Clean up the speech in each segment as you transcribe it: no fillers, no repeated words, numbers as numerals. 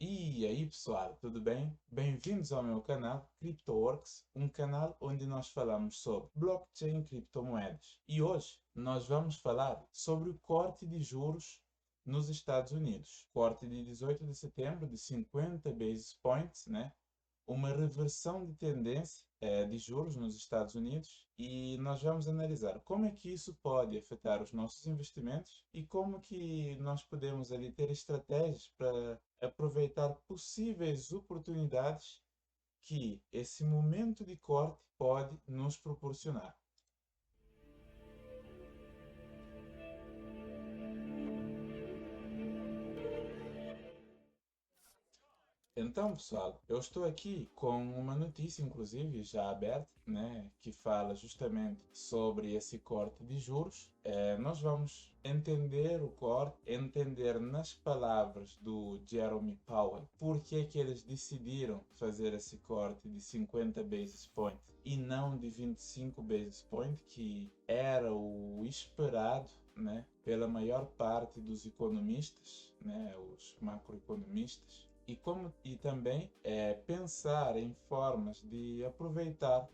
E aí pessoal, tudo bem? Bem-vindos ao meu canal CryptoWorks, um canal onde nós falamos sobre blockchain e criptomoedas. E hoje nós vamos falar sobre o corte de juros nos Estados Unidos. Corte de 18 de setembro de 50 basis points, né? Uma reversão de tendência de juros nos Estados Unidos e nós vamos analisar como é que isso pode afetar os nossos investimentos e como que nós podemos ali ter estratégias para aproveitar possíveis oportunidades que esse momento de corte pode nos proporcionar. Então, pessoal, eu estou aqui com uma notícia, inclusive, já aberta, né, que fala justamente sobre esse corte de juros. Nós vamos entender o corte, entender nas palavras do Jeremy Powell por que que eles decidiram fazer esse corte de 50 basis points e não de 25 basis points, que era o esperado, né, pela maior parte dos economistas, né, os macroeconomistas e também pensar em formas de aproveitar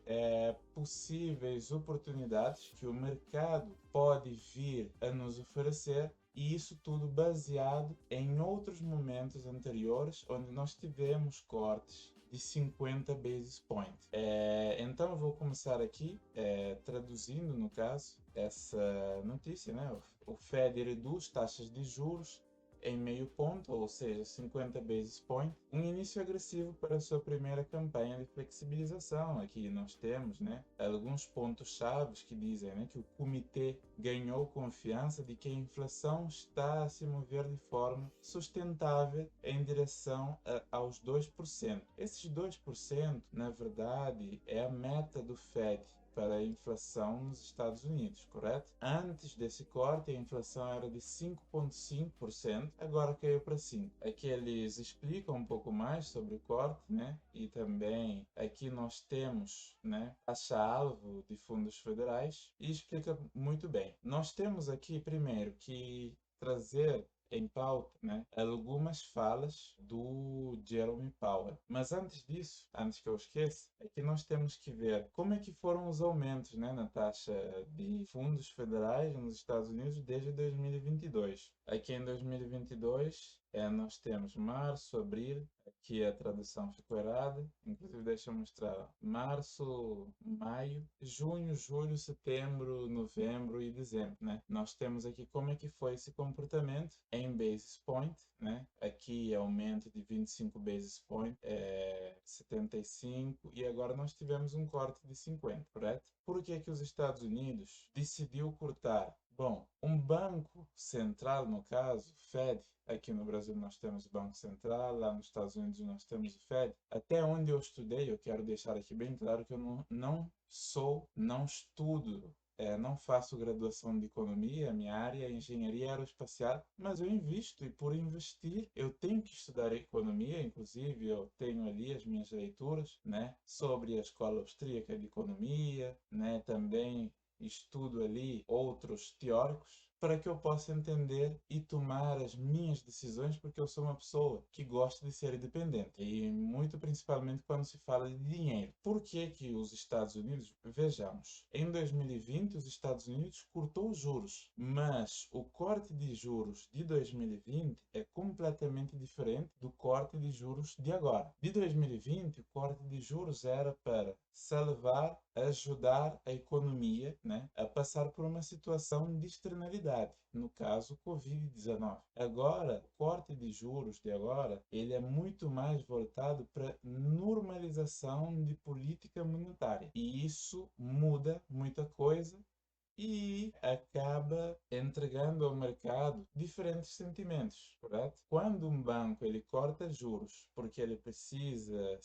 possíveis oportunidades que o mercado pode vir a nos oferecer, e isso tudo baseado em outros momentos anteriores onde nós tivemos cortes de 50 basis points. Então eu vou começar aqui traduzindo, no caso, essa notícia, né? O Fed reduz taxas de juros em meio ponto, ou seja, 50 basis points, um início agressivo para a sua primeira campanha de flexibilização. Aqui nós temos, né, alguns pontos chaves que dizem, né, que o comitê ganhou confiança de que a inflação está a se mover de forma sustentável em direção aos 2%. Esses 2%, na verdade, é a meta do Fed para a inflação nos Estados Unidos, correto? Antes desse corte, a inflação era de 5,5%, agora caiu para 5%. Aqui eles explicam um pouco mais sobre o corte, né? E também aqui nós temos, né, taxa-alvo de fundos federais e explica muito bem. Nós temos aqui, primeiro, que trazer em pauta, né, algumas falas do Jerome Powell. Mas antes disso, antes que eu esqueça, é que nós temos que ver como é que foram os aumentos, né, na taxa de fundos federais nos Estados Unidos desde 2022. Aqui em 2022, nós temos março, abril, aqui a tradução ficou errada, inclusive deixa eu mostrar, março, maio, junho, julho, setembro, novembro e dezembro, né? Nós temos aqui como é que foi esse comportamento em basis point, né? Aqui aumento de 25 basis point, 75, e agora nós tivemos um corte de 50, correto? Por que que os Estados Unidos decidiu cortar? Bom, um banco central, no caso, Fed, aqui no Brasil nós temos o Banco Central, lá nos Estados Unidos nós temos o Fed. Até onde eu estudei, eu quero deixar aqui bem claro que eu não estudo, não faço graduação de economia, minha área é engenharia aeroespacial, mas eu invisto e por investir eu tenho que estudar economia, inclusive eu tenho ali as minhas leituras, né, sobre a Escola Austríaca de Economia, né, também estudo ali outros teóricos para que eu possa entender e tomar as minhas decisões, porque eu sou uma pessoa que gosta de ser independente e muito principalmente quando se fala de dinheiro. Por que que os Estados Unidos, vejamos, em 2020 os Estados Unidos cortou os juros, mas o corte de juros de 2020 é completamente diferente do corte de juros de agora. De 2020, o corte de juros era para salvar, ajudar a economia, né, a passar por uma situação de externalidade, no caso Covid-19. Agora, o corte de juros de agora, ele é muito mais voltado para normalização de política monetária. E isso muda muita coisa e acaba entregando ao mercado diferentes sentimentos, correto? Quando um banco ele corta juros porque ele precisa,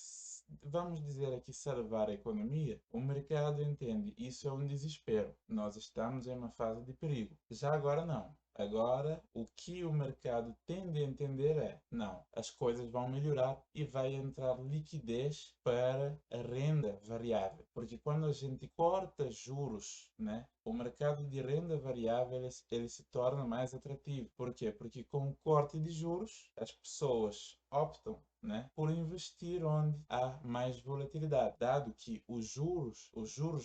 vamos dizer aqui, salvar a economia, o mercado entende isso é um desespero. Nós estamos em uma fase de perigo. Já agora não. Agora, o que o mercado tende a entender é, não, as coisas vão melhorar e vai entrar liquidez para a renda variável. Porque quando a gente corta juros, né, o mercado de renda variável ele se torna mais atrativo. Por quê? Porque com o corte de juros, as pessoas optam, né, por investir onde há mais volatilidade, dado que os juros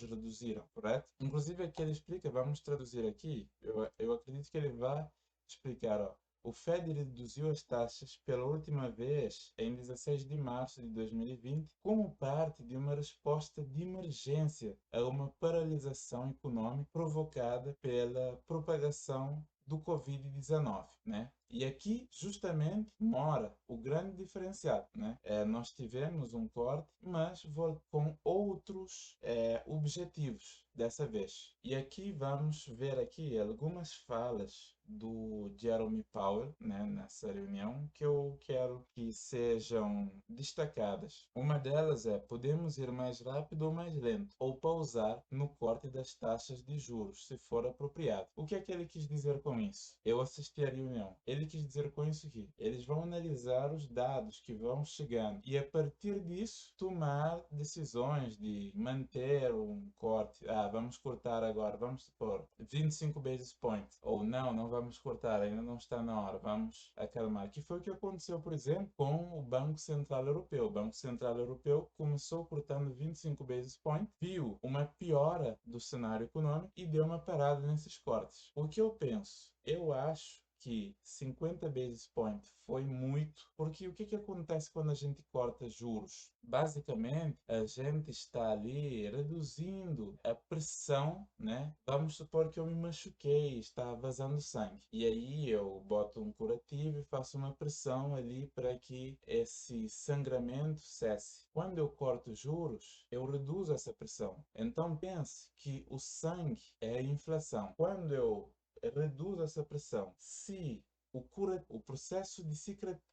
reduziram, correto? Inclusive aqui ele explica, vamos traduzir aqui, eu acredito que ele vai explicar, ó. O Fed reduziu as taxas pela última vez em 16 de março de 2020 como parte de uma resposta de emergência a uma paralisação econômica provocada pela propagação do Covid-19, né? E aqui justamente mora o grande diferencial, né? Nós tivemos um corte, mas com outros objetivos dessa vez. E aqui vamos ver aqui algumas falas do Jerome Powell, né, nessa reunião, que eu quero que sejam destacadas. Uma delas é: podemos ir mais rápido ou mais lento, ou pausar no corte das taxas de juros, se for apropriado. O que é que ele quis dizer com isso? Eu assisti à reunião. Ele quis dizer com isso que eles vão analisar os dados que vão chegando e, a partir disso, tomar decisões de manter um corte. Vamos cortar agora, vamos supor, 25 basis points. Ou não vamos cortar, ainda não está na hora, vamos acalmar. Que foi o que aconteceu, por exemplo, com o Banco Central Europeu. O Banco Central Europeu começou cortando 25 basis points, viu uma piora do cenário econômico e deu uma parada nesses cortes. O que eu penso? Eu acho que 50 basis points foi muito, porque o que acontece quando a gente corta juros? Basicamente, a gente está ali reduzindo a pressão, né? Vamos supor que eu me machuquei, está vazando sangue. E aí eu boto um curativo e faço uma pressão ali para que esse sangramento cesse. Quando eu corto juros, eu reduzo essa pressão. Então pense que o sangue é a inflação. Quando eu reduz essa pressão, se o processo de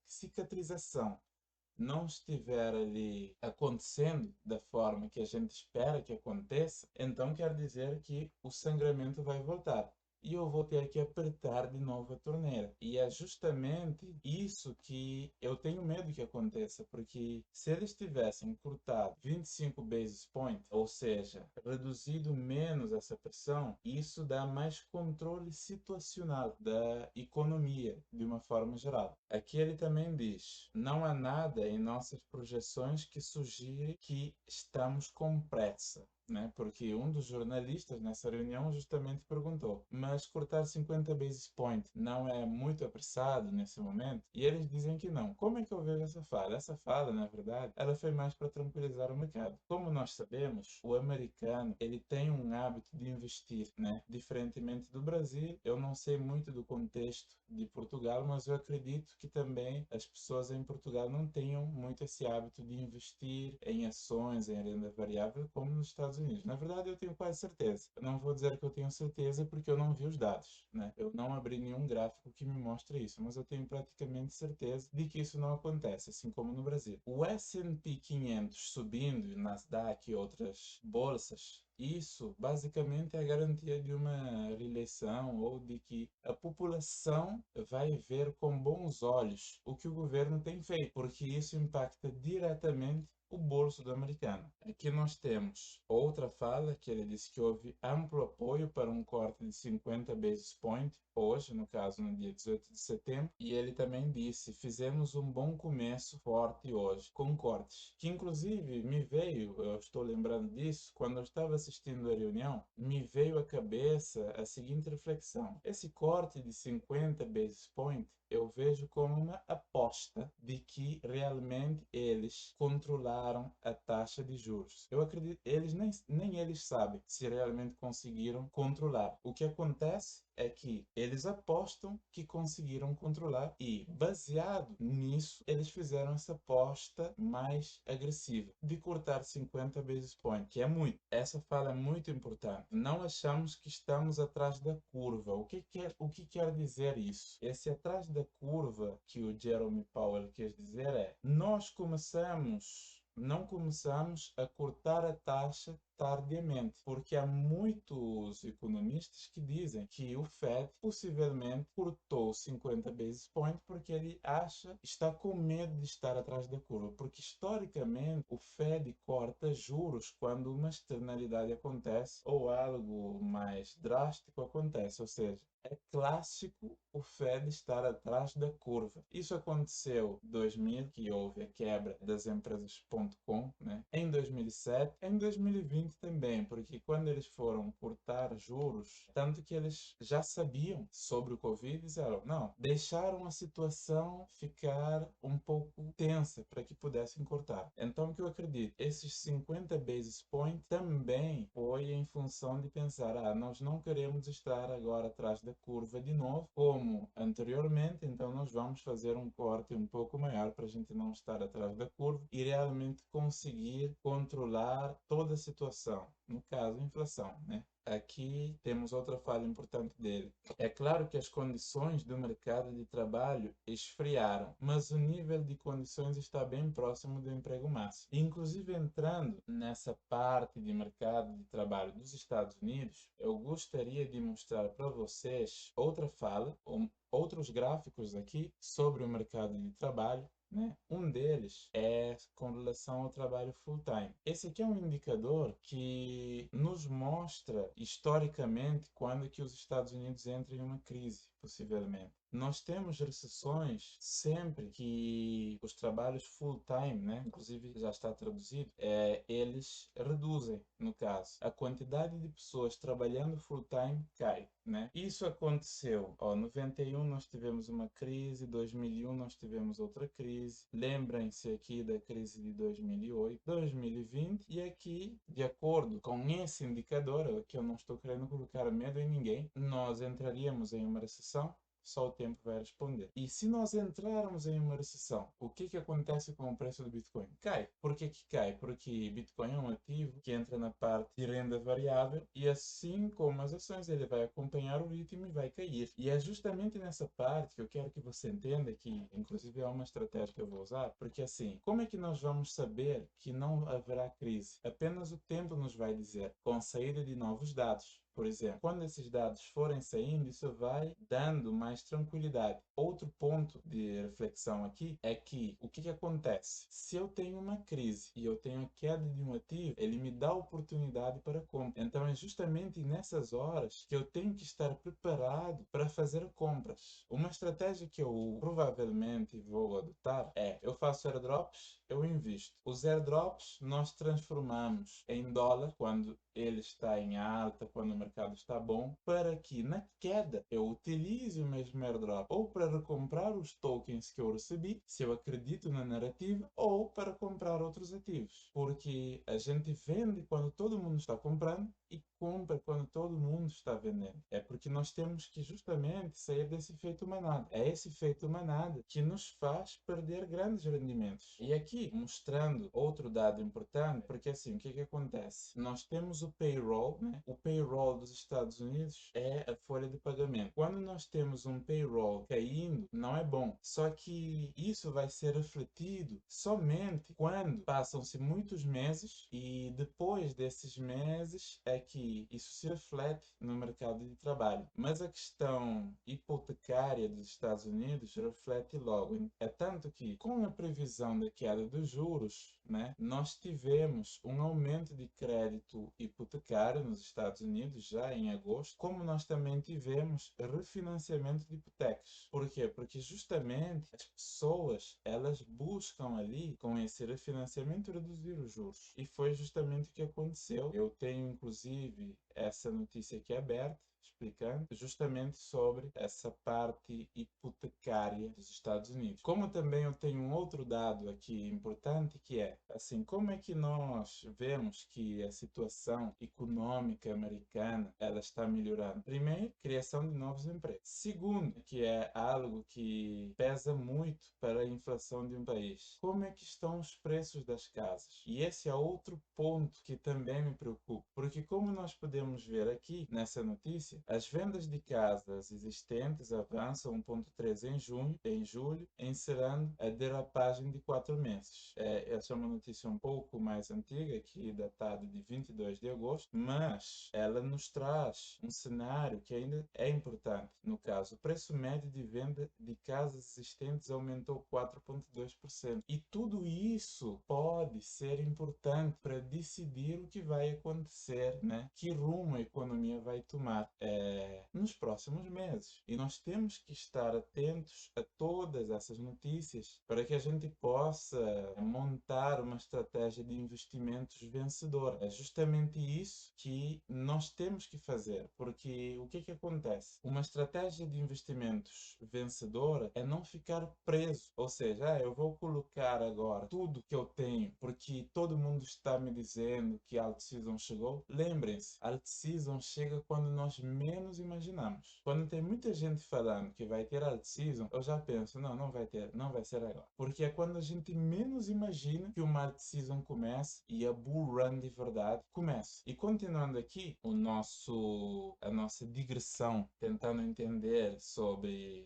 cicatrização não estiver ali acontecendo da forma que a gente espera que aconteça, então quer dizer que o sangramento vai voltar. E eu vou ter que apertar de novo a torneira. E é justamente isso que eu tenho medo que aconteça, porque se eles tivessem cortado 25 basis points, ou seja, reduzido menos essa pressão, isso dá mais controle situacional da economia de uma forma geral. Aqui ele também diz: não há nada em nossas projeções que sugere que estamos com pressa. Né? Porque um dos jornalistas nessa reunião justamente perguntou: mas cortar 50 basis points não é muito apressado nesse momento? E eles dizem que não. Como é que eu vejo essa fala? Essa fala, na verdade, ela foi mais para tranquilizar o mercado. Como nós sabemos, o americano, ele tem um hábito de investir, né? Diferentemente do Brasil, eu não sei muito do contexto de Portugal, mas eu acredito que também as pessoas em Portugal não tenham muito esse hábito de investir em ações, em renda variável, como nos Estados Unidos. Na verdade, eu tenho quase certeza. Eu não vou dizer que eu tenho certeza porque eu não vi os dados, né? Eu não abri nenhum gráfico que me mostre isso, mas eu tenho praticamente certeza de que isso não acontece, assim como no Brasil. O S&P 500 subindo, e Nasdaq e outras bolsas, isso basicamente é a garantia de uma reeleição ou de que a população vai ver com bons olhos o que o governo tem feito, porque isso impacta diretamente o bolso do americano. Aqui nós temos outra fala que ele disse que houve amplo apoio para um corte de 50 basis points hoje, no caso no dia 18 de setembro, e ele também disse: fizemos um bom começo forte hoje, com cortes, que inclusive me veio, eu estou lembrando disso, quando eu estava assistindo a reunião, me veio à cabeça a seguinte reflexão: esse corte de 50 basis points eu vejo como uma aposta de que realmente eles controlaram a taxa de juros. Eu acredito, eles nem eles sabem se realmente conseguiram controlar. O que acontece é que eles apostam que conseguiram controlar e, baseado nisso, eles fizeram essa aposta mais agressiva de cortar 50 basis points, que é muito. Essa fala é muito importante. Não achamos que estamos atrás da curva. O que quer dizer isso? Esse atrás da curva que o Jerome Powell quer dizer é: nós não começamos a cortar a taxa tardiamente, porque há muitos economistas que dizem que o Fed possivelmente cortou 50 basis points porque ele está com medo de estar atrás da curva, porque historicamente o Fed corta juros quando uma externalidade acontece ou algo mais drástico acontece, ou seja, é clássico o Fed estar atrás da curva. Isso aconteceu em 2000, que houve a quebra das empresas .com, né? Em 2007, em 2020 também, porque quando eles foram cortar juros, tanto que eles já sabiam sobre o Covid, disseram, não, deixaram a situação ficar um pouco tensa para que pudessem cortar. Então, o que eu acredito, esses 50 basis points também foi em função de pensar, nós não queremos estar agora atrás da curva de novo, como anteriormente, então nós vamos fazer um corte um pouco maior para a gente não estar atrás da curva e realmente conseguir controlar toda a situação, no caso, a inflação, né? Aqui temos outra falha importante dele. É claro que as condições do mercado de trabalho esfriaram, mas o nível de condições está bem próximo do emprego máximo. Inclusive, entrando nessa parte de mercado de trabalho dos Estados Unidos, eu gostaria de mostrar para vocês outra fala, outros gráficos aqui sobre o mercado de trabalho, né? Um deles é com relação ao trabalho full-time. Esse aqui é um indicador que nos mostra historicamente quando que os Estados Unidos entram em uma crise, possivelmente. Nós temos recessões sempre que os trabalhos full-time, né, inclusive já está traduzido, eles reduzem, no caso. A quantidade de pessoas trabalhando full-time cai, né? Isso aconteceu, em 91 nós tivemos uma crise, 2001 nós tivemos outra crise. Lembrem-se aqui da crise de 2008, 2020 e aqui, de acordo com esse indicador, que eu não estou querendo colocar medo em ninguém, nós entraríamos em uma recessão. Só o tempo vai responder. E se nós entrarmos em uma recessão, o que acontece com o preço do Bitcoin? Cai. Por que cai? Porque Bitcoin é um ativo que entra na parte de renda variável e assim como as ações, ele vai acompanhar o ritmo e vai cair. E é justamente nessa parte que eu quero que você entenda que, inclusive, é uma estratégia que eu vou usar, porque assim, como é que nós vamos saber que não haverá crise? Apenas o tempo nos vai dizer, com a saída de novos dados. Por exemplo, quando esses dados forem saindo, isso vai dando mais tranquilidade. Outro ponto de reflexão aqui é que o que acontece? Se eu tenho uma crise e eu tenho a queda de um ativo, ele me dá oportunidade para compra. Então é justamente nessas horas que eu tenho que estar preparado para fazer compras. Uma estratégia que eu provavelmente vou adotar é, eu faço airdrops, eu invisto. Os airdrops nós transformamos em dólar quando ele está em alta, quando o mercado está bom, para que na queda eu utilize o mesmo airdrop ou para recomprar os tokens que eu recebi, se eu acredito na narrativa, ou para comprar outros ativos. Porque a gente vende quando todo mundo está comprando e compra quando todo mundo está vendendo. É porque nós temos que justamente sair desse efeito manada. É esse efeito manada que nos faz perder grandes rendimentos. E aqui, mostrando outro dado importante, porque assim, o que acontece? Nós temos o payroll, né? O payroll dos Estados Unidos é a folha de pagamento. Quando nós temos um payroll caindo, não é bom. Só que isso vai ser refletido somente quando passam-se muitos meses e depois desses meses é que isso se reflete no mercado de trabalho. Mas a questão hipotecária dos Estados Unidos reflete logo. É tanto que, com a previsão da queda dos juros, né, nós tivemos um aumento de crédito hipotecário nos Estados Unidos já em agosto, como nós também tivemos refinanciamento de hipotecas. Por quê? Porque justamente as pessoas, elas buscam ali, com esse refinanciamento, reduzir os juros. E foi justamente o que aconteceu. Eu tenho, inclusive, essa notícia aqui aberta, explicando justamente sobre essa parte hipotecária dos Estados Unidos. Como também eu tenho um outro dado aqui importante, que é, assim, como é que nós vemos que a situação econômica americana, ela está melhorando? Primeiro, criação de novos empregos. Segundo, que é algo que pesa muito para a inflação de um país. Como é que estão os preços das casas? E esse é outro ponto que também me preocupa, porque como nós podemos podemos ver aqui nessa notícia, as vendas de casas existentes avançam 1,3 em julho, encerrando a derrapagem de 4 meses. Essa é uma notícia um pouco mais antiga, aqui datada de 22 de agosto, mas ela nos traz um cenário que ainda é importante. No caso, o preço médio de venda de casas existentes aumentou 4,2%. E tudo isso pode ser importante para decidir o que vai acontecer, né? Que rumo a economia vai tomar nos próximos meses. E nós temos que estar atentos a todas essas notícias para que a gente possa montar uma estratégia de investimentos vencedora. É justamente isso que nós temos que fazer, porque o que acontece? Uma estratégia de investimentos vencedora é não ficar preso, ou seja, eu vou colocar agora tudo que eu tenho, porque todo mundo está me dizendo que a alt-season chegou. Lembrem-se, a alt-season chega quando nós menos imaginamos. Quando tem muita gente falando que vai ter alt-season, eu já penso, não vai ter, não vai ser agora. Porque é quando a gente menos imagina que uma alt-season começa e a bull run de verdade começa. E continuando aqui, a nossa digressão, tentando entender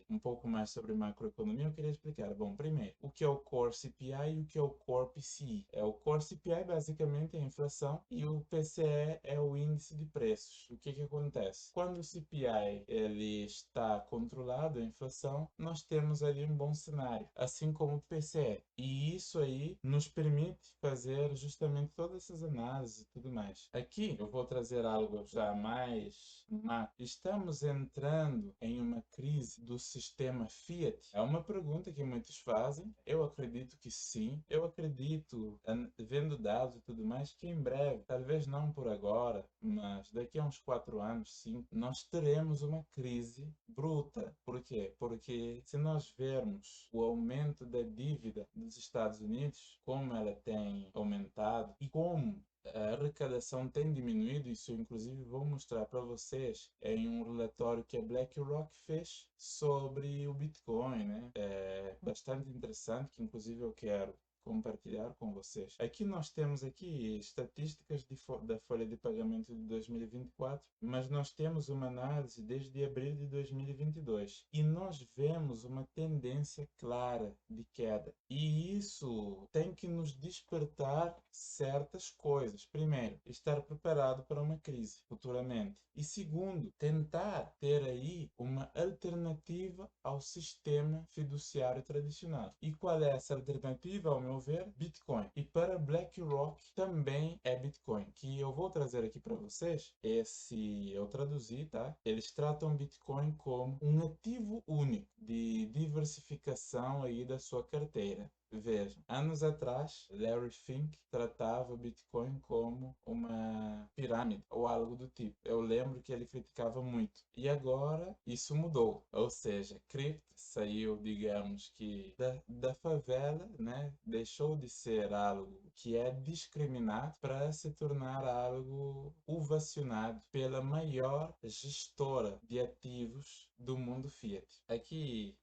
um pouco mais sobre macroeconomia, eu queria explicar. Bom, primeiro, o que é o Core CPI e o que é o Core PCI? O Core CPI basicamente é a inflação e o PCE é o índice de preços. O que acontece? Quando o CPI ele está controlado, a inflação, nós temos ali um bom cenário, assim como o PCE. E isso aí nos permite fazer justamente todas essas análises e tudo mais. Aqui eu vou trazer algo já mais macro. Estamos entrando em uma crise do sistema Fiat? É uma pergunta que muitos fazem. Eu acredito que sim. Eu acredito, vendo dados e tudo mais, que em breve, talvez não por agora, mas daqui a uns 4 anos, 5, nós teremos uma crise bruta. Por quê? Porque se nós vermos o aumento da dívida dos Estados Unidos, como ela tem aumentado e como a arrecadação tem diminuído, isso eu inclusive vou mostrar para vocês em um relatório que a BlackRock fez sobre o Bitcoin, né? É bastante interessante, que inclusive eu quero compartilhar com vocês. Aqui nós temos aqui estatísticas da folha de pagamento de 2024, mas nós temos uma análise desde abril de 2022 e nós vemos uma tendência clara de queda. E isso tem que nos despertar certas coisas. Primeiro, estar preparado para uma crise futuramente. E segundo, tentar ter aí uma alternativa ao sistema fiduciário tradicional. E qual é essa alternativa, ao meu ver? Bitcoin. E para BlackRock também é Bitcoin, que eu vou trazer aqui para vocês. Esse eu traduzi, tá? Eles tratam Bitcoin como um ativo único de diversificação aí da sua carteira. Vejam, anos atrás, Larry Fink tratava o Bitcoin como uma pirâmide ou algo do tipo. Eu lembro que ele criticava muito. E agora isso mudou. Ou seja, cripto saiu, digamos que, da favela, né? Deixou de ser algo que é discriminado para se tornar algo ovacionado pela maior gestora de ativos do mundo fiat. Aqui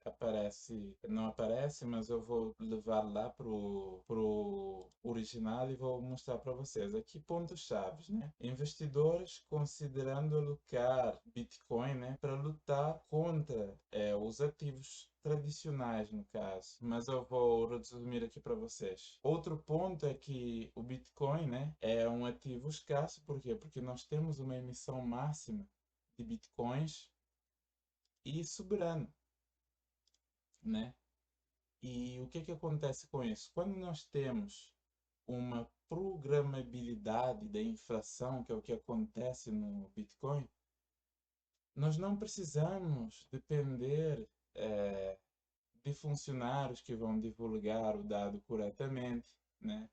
não aparece, mas eu vou levar lá pro original e vou mostrar para vocês. Aqui pontos-chave, né? Investidores considerando alocar Bitcoin, né, para lutar contra os ativos tradicionais, no caso, mas eu vou resumir aqui para vocês. Outro ponto é que o Bitcoin, né, é um ativo escasso. Por quê? Porque nós temos uma emissão máxima de Bitcoins e soberano, né? E o que acontece com isso? Quando nós temos uma programabilidade da inflação, que é o que acontece no Bitcoin, nós não precisamos depender de funcionários que vão divulgar o dado corretamente, né?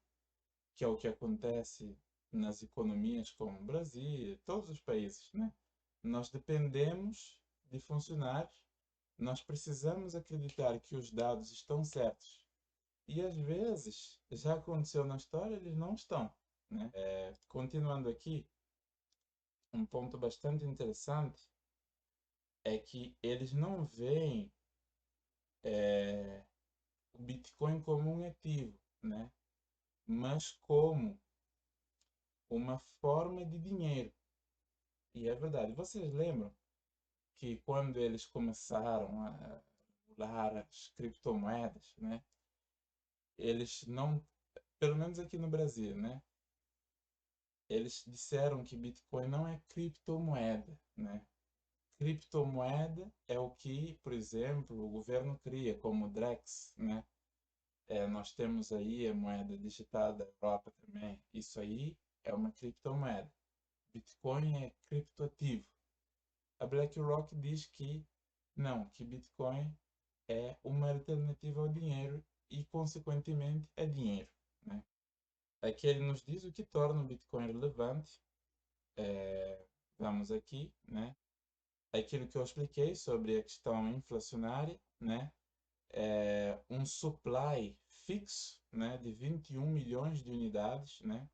Que é o que acontece nas economias como o Brasil, todos os países, né? Nós dependemos de funcionários, nós precisamos acreditar que os dados estão certos. E às vezes, já aconteceu na história, eles não estão, né? Continuando aqui, um ponto bastante interessante é que eles não veem o Bitcoin como um ativo, né? Mas como uma forma de dinheiro. E é verdade. Vocês lembram que quando eles começaram a regular as criptomoedas, né? Eles não, pelo menos aqui no Brasil, né? Eles disseram que Bitcoin não é criptomoeda, né? Criptomoeda é o que, por exemplo, o governo cria, como o Drex, né? Nós temos aí a moeda digital da Europa também. Isso aí é uma criptomoeda. Bitcoin é criptoativo. A BlackRock diz que não, que Bitcoin é uma alternativa ao dinheiro e, consequentemente, é dinheiro, né? Aqui ele nos diz o que torna o Bitcoin relevante. Vamos aqui, né? Aquilo que eu expliquei sobre a questão inflacionária, né? Um supply fixo, né? De 21 milhões de unidades, né?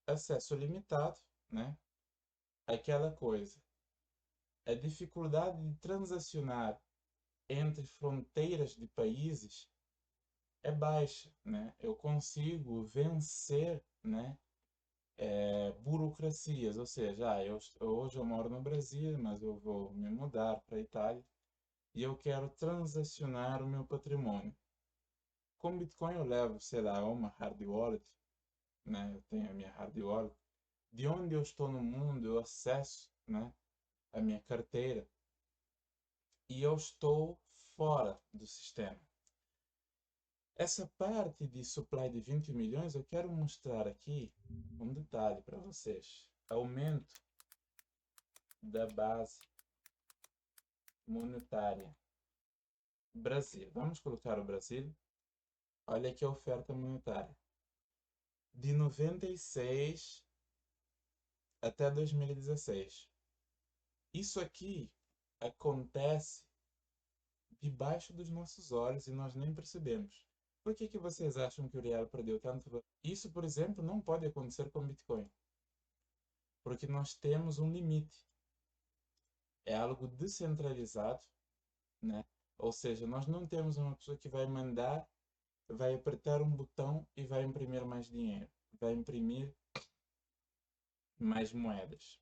Acesso limitado, né? Aquela coisa. A dificuldade de transacionar entre fronteiras de países é baixa, né? Eu consigo vencer, né? Burocracias, ou seja, hoje eu moro no Brasil, mas eu vou me mudar para a Itália e eu quero transacionar o meu patrimônio. Com Bitcoin eu levo, sei lá, uma hard wallet, né? Eu tenho a minha hard wallet. De onde eu estou no mundo, eu acesso, né? A minha carteira e eu estou fora do sistema. Essa parte de supply de 20 milhões, eu quero mostrar aqui um detalhe para vocês. Aumento da base monetária. Brasil. Vamos colocar o Brasil. Olha aqui a oferta monetária. De 96 até 2016. Isso aqui acontece debaixo dos nossos olhos e nós nem percebemos. Por que que vocês acham que o real perdeu tanto valor? Isso, por exemplo, não pode acontecer com Bitcoin, porque nós temos um limite. É algo descentralizado, né? Ou seja, nós não temos uma pessoa que vai mandar, vai apertar um botão e vai imprimir mais dinheiro, vai imprimir mais moedas.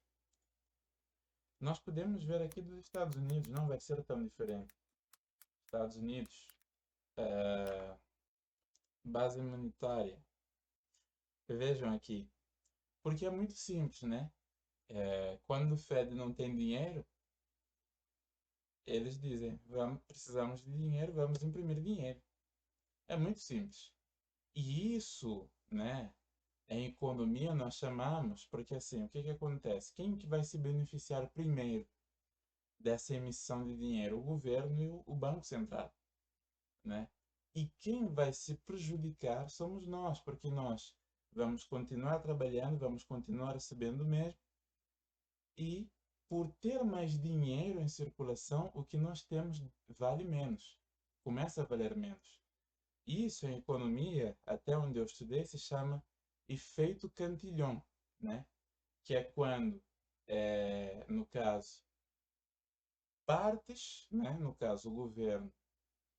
Nós podemos ver aqui dos Estados Unidos, não vai ser tão diferente. Estados Unidos, eh, base monetária. Vejam aqui, porque é muito simples, né? Quando o Fed não tem dinheiro, eles dizem, vamos, precisamos de dinheiro, vamos imprimir dinheiro. É muito simples. E isso, né, em economia nós chamamos, porque assim, o que que acontece? Quem que vai se beneficiar primeiro dessa emissão de dinheiro? O governo e o Banco Central, né? E quem vai se prejudicar somos nós, porque nós vamos continuar trabalhando, vamos continuar recebendo o mesmo e por ter mais dinheiro em circulação, o que nós temos vale menos, começa a valer menos. Isso em economia, até onde eu estudei, se chama efeito Cantillon, né? Que é quando, no caso, partes, né? No caso o governo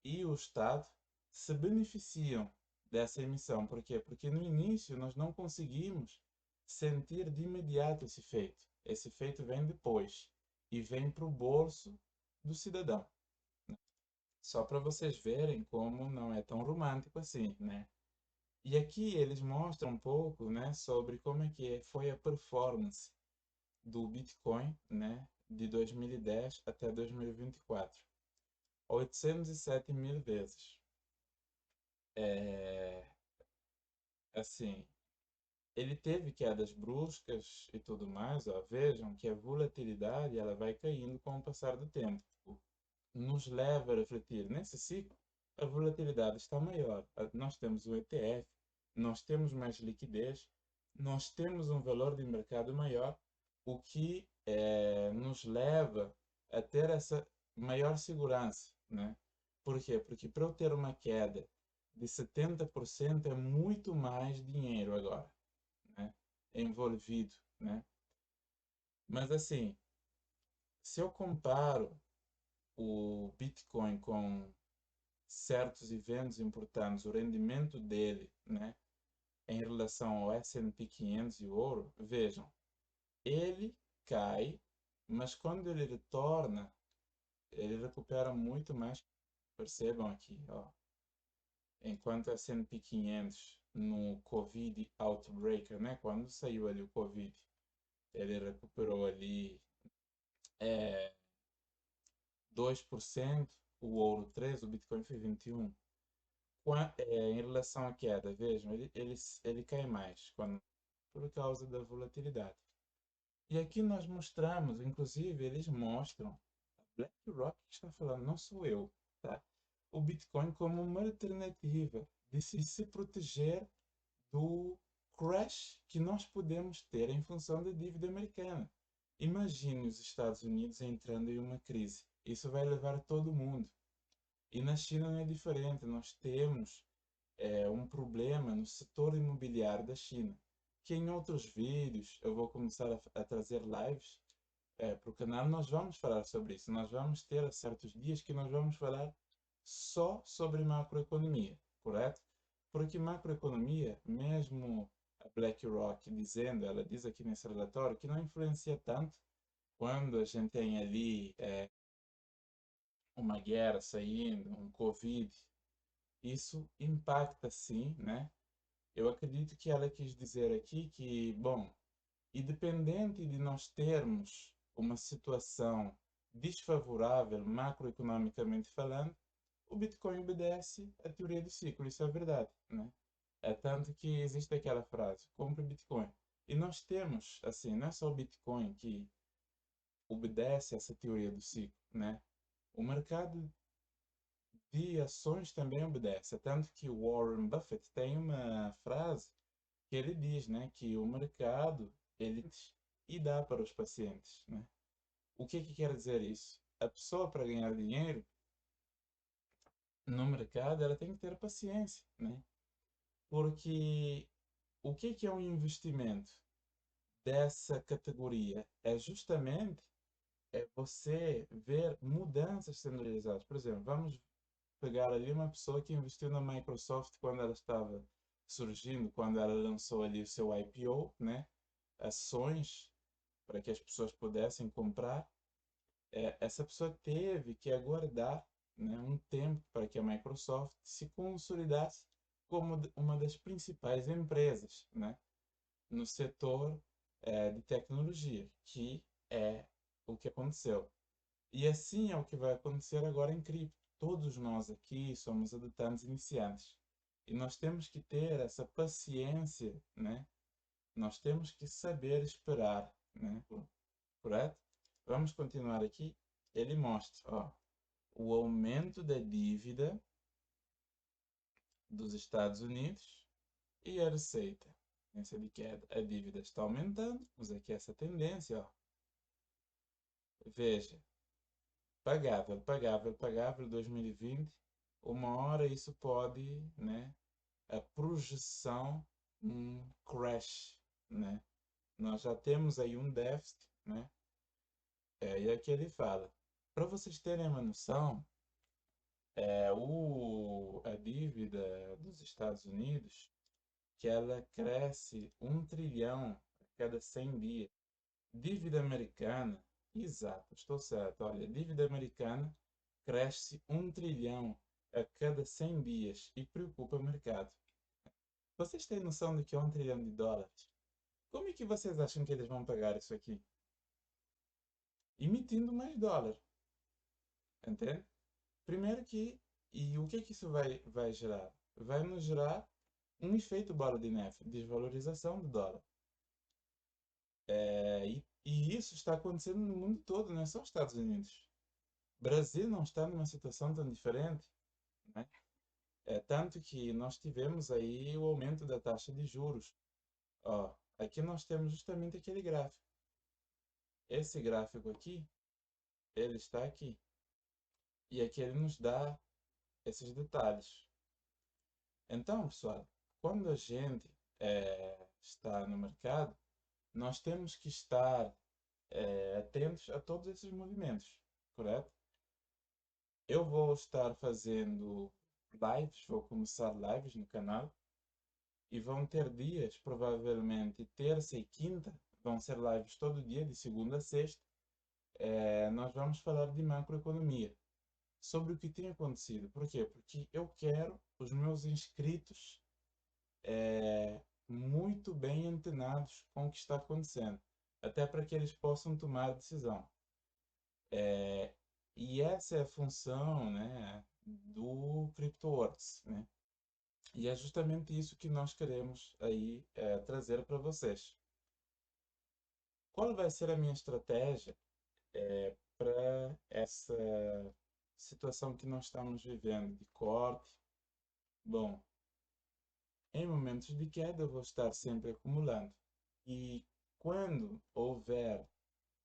e o Estado, se beneficiam dessa emissão. Por quê? Porque no início nós não conseguimos sentir de imediato esse efeito. Esse efeito vem depois e vem para o bolso do cidadão. Só para vocês verem como não é tão romântico assim, né? E aqui eles mostram um pouco, né, sobre como é que foi a performance do Bitcoin, né, de 2010 até 2024. 807 mil vezes. É, assim, ele teve quedas bruscas e tudo mais, ó. Vejam que a volatilidade ela vai caindo com o passar do tempo. Nos leva a refletir nesse ciclo, a volatilidade está maior. Nós temos o ETF, nós temos mais liquidez, nós temos um valor de mercado maior, o que nos leva a ter essa maior segurança, né? Por quê? Porque para eu ter uma queda de 70% é muito mais dinheiro agora, né? Envolvido, né? Mas assim, se eu comparo o Bitcoin com certos eventos importantes, o rendimento dele, né, em relação ao S&P 500 e o ouro, vejam, ele cai, mas quando ele retorna, ele recupera muito mais. Percebam aqui, ó. Enquanto a S&P 500 no Covid Outbreaker, né? Quando saiu ali o Covid, ele recuperou ali é, 2%, o ouro 3%, o Bitcoin foi 21%. Em relação à queda, vejam, ele cai mais por causa da volatilidade. E aqui nós mostramos, inclusive, eles mostram, a BlackRock que está falando, não sou eu, tá? O Bitcoin como uma alternativa de se proteger do crash que nós podemos ter em função da dívida americana. Imagine os Estados Unidos entrando em uma crise. Isso vai levar todo mundo. E na China não é diferente. Nós temos um problema no setor imobiliário da China, que em outros vídeos eu vou começar a trazer lives para o canal, nós vamos falar sobre isso. Nós vamos ter certos dias que nós vamos falar só sobre macroeconomia, correto? Porque macroeconomia, mesmo a BlackRock dizendo, ela diz aqui nesse relatório, que não influencia tanto quando a gente tem ali uma guerra saindo, um Covid. Isso impacta sim, né? Eu acredito que ela quis dizer aqui que, bom, independente de nós termos uma situação desfavorável macroeconomicamente falando, o Bitcoin obedece à teoria do ciclo, isso é verdade, né? É tanto que existe aquela frase, compre Bitcoin. E nós temos, assim, não é só o Bitcoin que obedece a essa teoria do ciclo, né? O mercado de ações também obedece. É tanto que o Warren Buffett tem uma frase que ele diz, né, que o mercado ele e dá para os pacientes, né? O que quer dizer isso? A pessoa para ganhar dinheiro no mercado, ela tem que ter paciência, né? Porque o que é um investimento dessa categoria? É justamente você ver mudanças sendo realizadas. Por exemplo, vamos pegar ali uma pessoa que investiu na Microsoft quando ela estava surgindo, quando ela lançou ali o seu IPO, né? Ações para que as pessoas pudessem comprar. Essa pessoa teve que aguardar, né, um tempo para que a Microsoft se consolidasse como uma das principais empresas, né, no setor de tecnologia, que é o que aconteceu. E assim é o que vai acontecer agora em cripto. Todos nós aqui somos habitantes iniciantes. E nós temos que ter essa paciência, né? Nós temos que saber esperar, né? Correto? Vamos continuar aqui. Ele mostra, ó, o aumento da dívida dos Estados Unidos e a receita. Tendência de queda. A dívida está aumentando. Mas aqui essa tendência, ó. Veja, pagável, pagável, pagável, 2020. Uma hora isso pode, né? A projeção, um crash, né? Nós já temos aí um déficit, né? E aqui ele fala, para vocês terem uma noção, a dívida dos Estados Unidos, que ela cresce 1 trilhão a cada 100 dias. Dívida americana, exato, estou certo. Olha, dívida americana cresce 1 trilhão a cada 100 dias e preocupa o mercado. Vocês têm noção do que é 1 trilhão de dólares? Como é que vocês acham que eles vão pagar isso aqui? Emitindo mais dólar, entende? Primeiro que, e o que é que isso vai gerar? Vai nos gerar um efeito bola de neve, desvalorização do dólar. E isso está acontecendo no mundo todo, não é só os Estados Unidos. Brasil não está numa situação tão diferente, né? É tanto que nós tivemos aí o aumento da taxa de juros. Ó, aqui nós temos justamente aquele gráfico. Esse gráfico aqui, ele está aqui. E aqui ele nos dá esses detalhes. Então, pessoal, quando a gente está no mercado, nós temos que estar atentos a todos esses movimentos, correto? Eu vou estar fazendo lives, vou começar lives no canal e vão ter dias, provavelmente terça e quinta, vão ser lives todo dia, de segunda a sexta. Nós vamos falar de macroeconomia, sobre o que tem acontecido. Por quê? Porque eu quero os meus inscritos muito bem antenados com o que está acontecendo, até para que eles possam tomar decisão. É, e essa é a função, né, do CryptoWorks, né? E é justamente isso que nós queremos aí trazer para vocês. Qual vai ser a minha estratégia para essa situação que nós estamos vivendo de corte? Bom, em momentos de queda eu vou estar sempre acumulando. E quando houver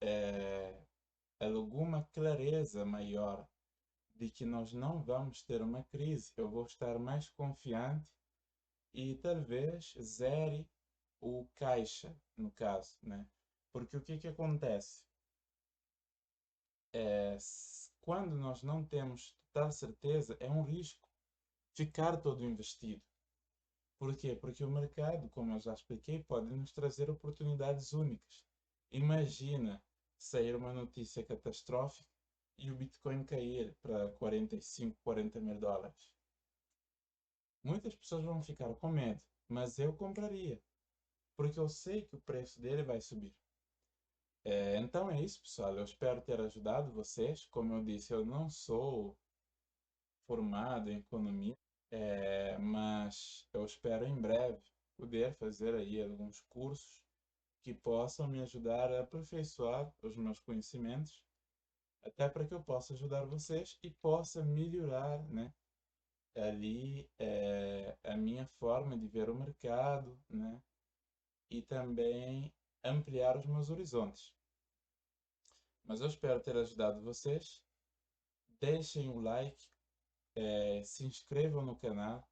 eh, alguma clareza maior de que nós não vamos ter uma crise, eu vou estar mais confiante e talvez zere o caixa, no caso, né? Porque o que que acontece? Quando nós não temos total certeza, é um risco ficar todo investido. Por quê? Porque o mercado, como eu já expliquei, pode nos trazer oportunidades únicas. Imagina sair uma notícia catastrófica e o Bitcoin cair para 45, 40 mil dólares. Muitas pessoas vão ficar com medo, mas eu compraria, porque eu sei que o preço dele vai subir. Então é isso, pessoal. Eu espero ter ajudado vocês. Como eu disse, eu não sou formado em economia, mas eu espero em breve poder fazer aí alguns cursos que possam me ajudar a aperfeiçoar os meus conhecimentos, até para que eu possa ajudar vocês e possa melhorar, né, ali a minha forma de ver o mercado, né, e também ampliar os meus horizontes. Mas eu espero ter ajudado vocês. Deixem o like, se inscrevam no canal